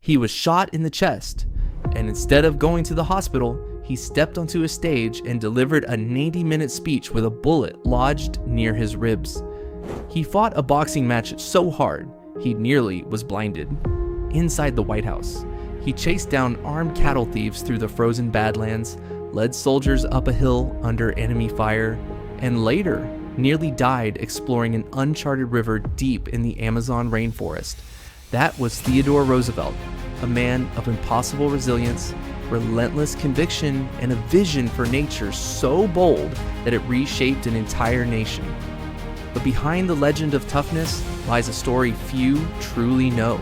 He was shot in the chest, and instead of going to the hospital, he stepped onto a stage and delivered a 90-minute speech with a bullet lodged near his ribs. He fought a boxing match so hard, he nearly was blinded. Inside the White House, he chased down armed cattle thieves through the frozen Badlands, led soldiers up a hill under enemy fire, and later nearly died exploring an uncharted river deep in the Amazon rainforest. That was Theodore Roosevelt, a man of impossible resilience, relentless conviction, and a vision for nature so bold that it reshaped an entire nation. But behind the legend of toughness lies a story few truly know.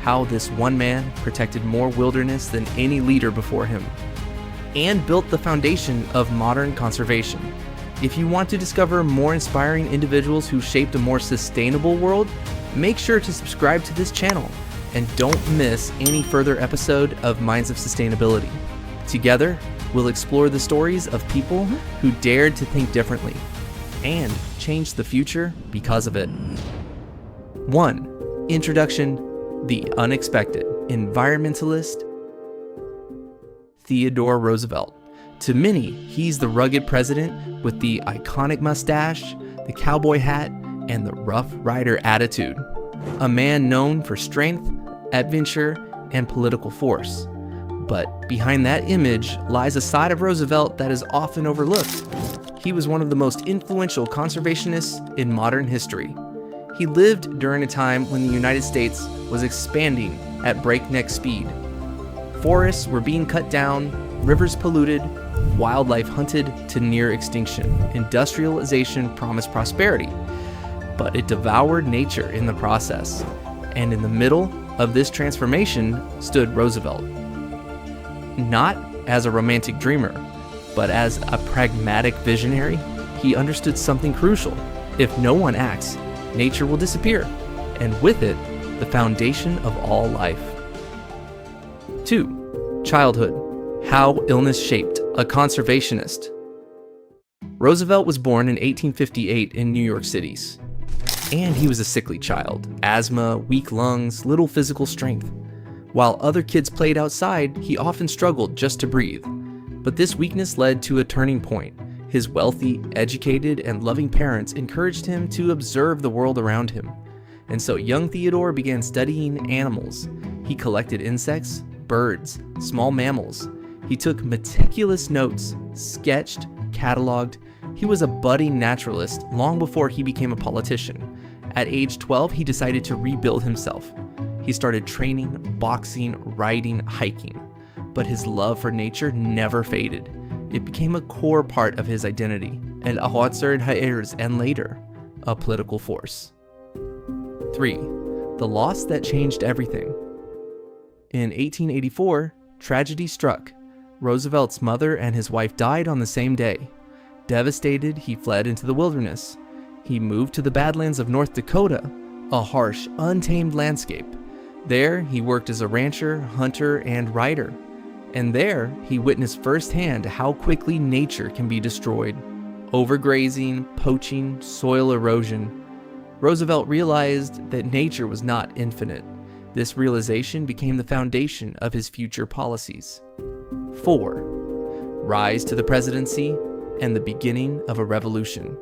How this one man protected more wilderness than any leader before him, and built the foundation of modern conservation. If you want to discover more inspiring individuals who shaped a more sustainable world, make sure to subscribe to this channel and don't miss any further episode of Minds of Sustainability. Together, we'll explore the stories of people who dared to think differently and change the future because of it. 1. Introduction: the unexpected environmentalist Theodore Roosevelt. To many, he's the rugged president with the iconic mustache, the cowboy hat, and the Rough Rider attitude. A man known for strength, adventure, and political force. But behind that image lies a side of Roosevelt that is often overlooked. He was one of the most influential conservationists in modern history. He lived during a time when the United States was expanding at breakneck speed. Forests were being cut down, rivers polluted, wildlife hunted to near extinction. Industrialization promised prosperity, but it devoured nature in the process. And in the middle of this transformation stood Roosevelt. Not as a romantic dreamer, but as a pragmatic visionary, he understood something crucial. If no one acts, nature will disappear, and with it, the foundation of all life. 2. Childhood: how illness shaped a conservationist. Roosevelt was born in 1858 in New York City, and he was a sickly child. Asthma, weak lungs, little physical strength. While other kids played outside, he often struggled just to breathe. But this weakness led to a turning point. His wealthy, educated, and loving parents encouraged him to observe the world around him. And so young Theodore began studying animals. He collected insects, birds, small mammals. He took meticulous notes, sketched, cataloged. He was a budding naturalist long before he became a politician. At age 12, he decided to rebuild himself. He started training, boxing, riding, hiking. But his love for nature never faded. It became a core part of his identity, and later, a political force. 3. The loss that changed everything. In 1884, tragedy struck. Roosevelt's mother and his wife died on the same day. Devastated, he fled into the wilderness. He moved to the Badlands of North Dakota, a harsh, untamed landscape. There, he worked as a rancher, hunter, and rider. And there, he witnessed firsthand how quickly nature can be destroyed. Overgrazing, poaching, soil erosion. Roosevelt realized that nature was not infinite. This realization became the foundation of his future policies. 4. Rise to the presidency and the beginning of a revolution.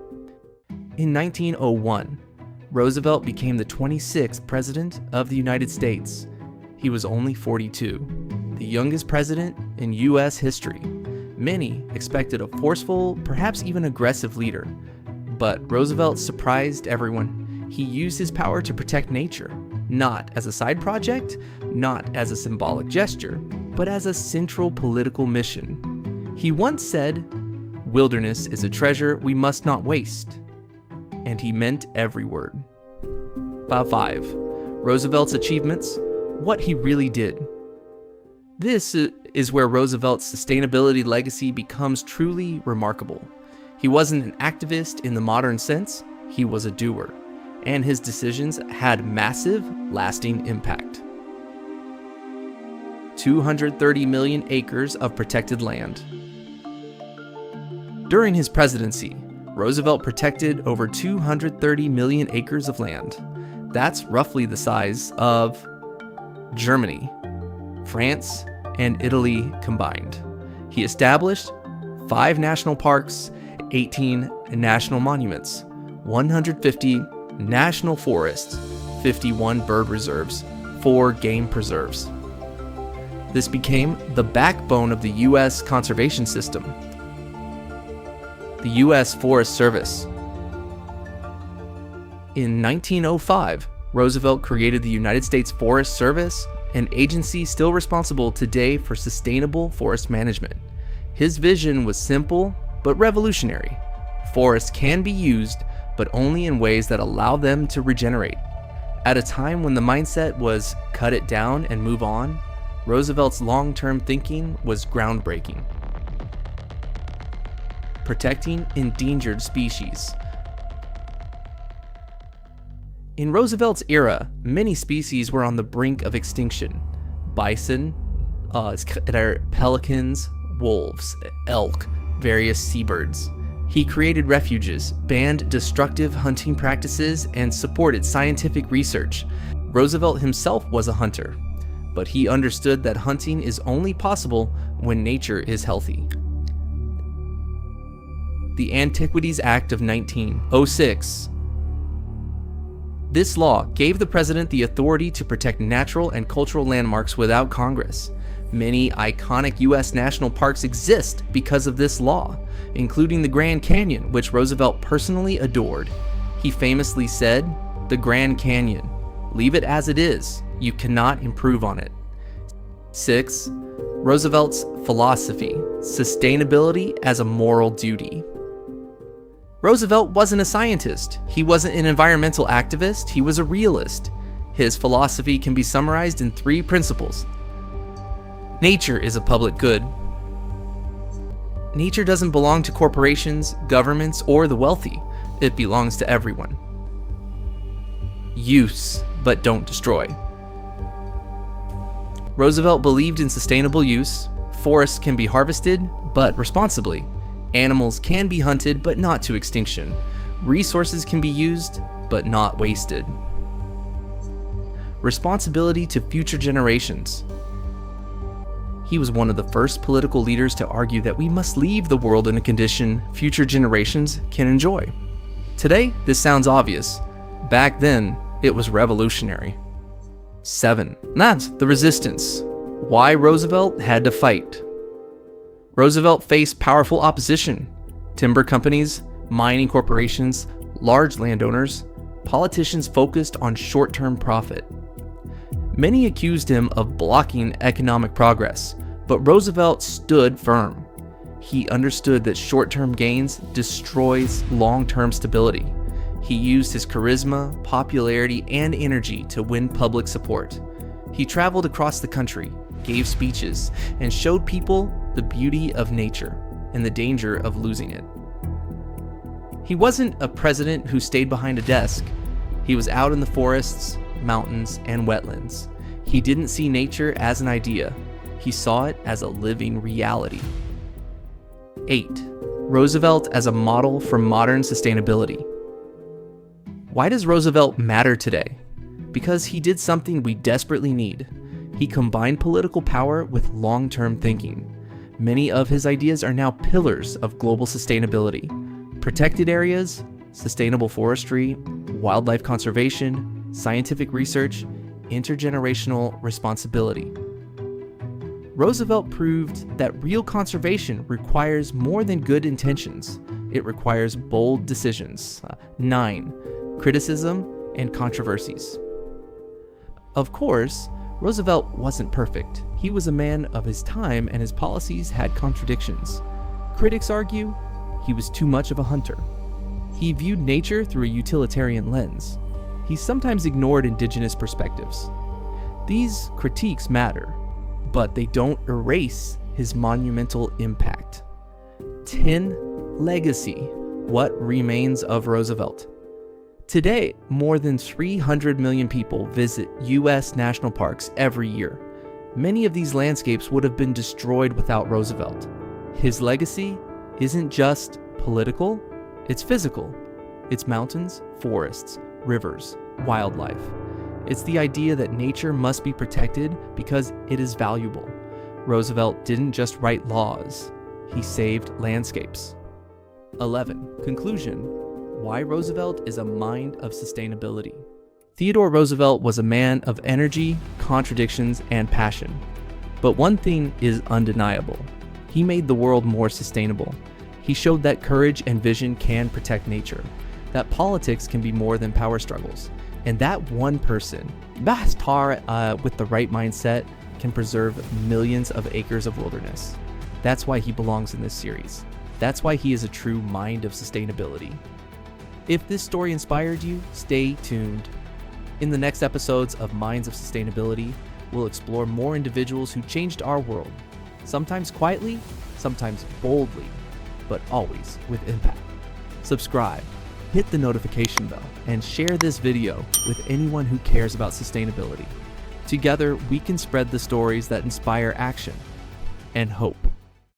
In 1901, Roosevelt became the 26th President of the United States. He was only 42, the youngest president in U.S. history. Many expected a forceful, perhaps even aggressive leader, but Roosevelt surprised everyone. He used his power to protect nature, not as a side project, not as a symbolic gesture, but as a central political mission. He once said, "Wilderness is a treasure we must not waste." And he meant every word. 5. Roosevelt's achievements, what he really did. This is where Roosevelt's sustainability legacy becomes truly remarkable. He wasn't an activist in the modern sense, he was a doer, and his decisions had massive, lasting impact. 230 million acres of protected land. During his presidency, Roosevelt protected over 230 million acres of land. That's roughly the size of Germany, France, and Italy combined. He established 5 national parks, 18 national monuments, 150 national forests, 51 bird reserves, 4 game preserves. This became the backbone of the U.S. conservation system. The U.S. Forest Service. In 1905, Roosevelt created the United States Forest Service, an agency still responsible today for sustainable forest management. His vision was simple but revolutionary. Forests can be used, but only in ways that allow them to regenerate. At a time when the mindset was cut it down and move on, Roosevelt's long-term thinking was groundbreaking. Protecting endangered species. In Roosevelt's era, many species were on the brink of extinction. Bison, pelicans, wolves, elk, various seabirds. He created refuges, banned destructive hunting practices, and supported scientific research. Roosevelt himself was a hunter, but he understood that hunting is only possible when nature is healthy. The Antiquities Act of 1906. This law gave the president the authority to protect natural and cultural landmarks without Congress. Many iconic U.S. national parks exist because of this law, including the Grand Canyon, which Roosevelt personally adored. He famously said, "The Grand Canyon, leave it as it is. You cannot improve on it." 6. Roosevelt's philosophy, sustainability as a moral duty. Roosevelt wasn't a scientist. He wasn't an environmental activist. He was a realist. His philosophy can be summarized in 3 principles. Nature is a public good. Nature doesn't belong to corporations, governments, or the wealthy. It belongs to everyone. Use, but don't destroy. Roosevelt believed in sustainable use. Forests can be harvested, but responsibly. Animals can be hunted, but not to extinction. Resources can be used, but not wasted. Responsibility to future generations. He was one of the first political leaders to argue that we must leave the world in a condition future generations can enjoy. Today, this sounds obvious. Back then, it was revolutionary. 7. That's the resistance. Why Roosevelt had to fight. Roosevelt faced powerful opposition. Timber companies, mining corporations, large landowners, politicians focused on short-term profit. Many accused him of blocking economic progress, but Roosevelt stood firm. He understood that short-term gains destroys long-term stability. He used his charisma, popularity, and energy to win public support. He traveled across the country, gave speeches, and showed people the beauty of nature and the danger of losing it. He wasn't a president who stayed behind a desk. He was out in the forests, mountains, and wetlands. He didn't see nature as an idea. He saw it as a living reality. 8. Roosevelt as a model for modern sustainability. Why does Roosevelt matter today? Because he did something we desperately need. He combined political power with long-term thinking. Many of his ideas are now pillars of global sustainability. Protected areas, sustainable forestry, wildlife conservation, scientific research, intergenerational responsibility. Roosevelt proved that real conservation requires more than good intentions. It requires bold decisions. 9. Criticism and controversies. Of course, Roosevelt wasn't perfect. He was a man of his time and his policies had contradictions. Critics argue he was too much of a hunter. He viewed nature through a utilitarian lens. He sometimes ignored indigenous perspectives. These critiques matter, but they don't erase his monumental impact. 10. Legacy. What remains of Roosevelt? Today, more than 300 million people visit U.S. national parks every year. Many of these landscapes would have been destroyed without Roosevelt. His legacy isn't just political, it's physical. It's mountains, forests, rivers, wildlife. It's the idea that nature must be protected because it is valuable. Roosevelt didn't just write laws, he saved landscapes. 11. Conclusion: why Roosevelt is a mind of sustainability. Theodore Roosevelt was a man of energy, contradictions, and passion. But one thing is undeniable: he made the world more sustainable. He showed that courage and vision can protect nature, that politics can be more than power struggles, and that one person, Bahtar, with the right mindset, can preserve millions of acres of wilderness. That's why he belongs in this series. That's why he is a true mind of sustainability. If this story inspired you, stay tuned. In the next episodes of Minds of Sustainability, we'll explore more individuals who changed our world, sometimes quietly, sometimes boldly, but always with impact. Subscribe, hit the notification bell, and share this video with anyone who cares about sustainability. Together, we can spread the stories that inspire action and hope.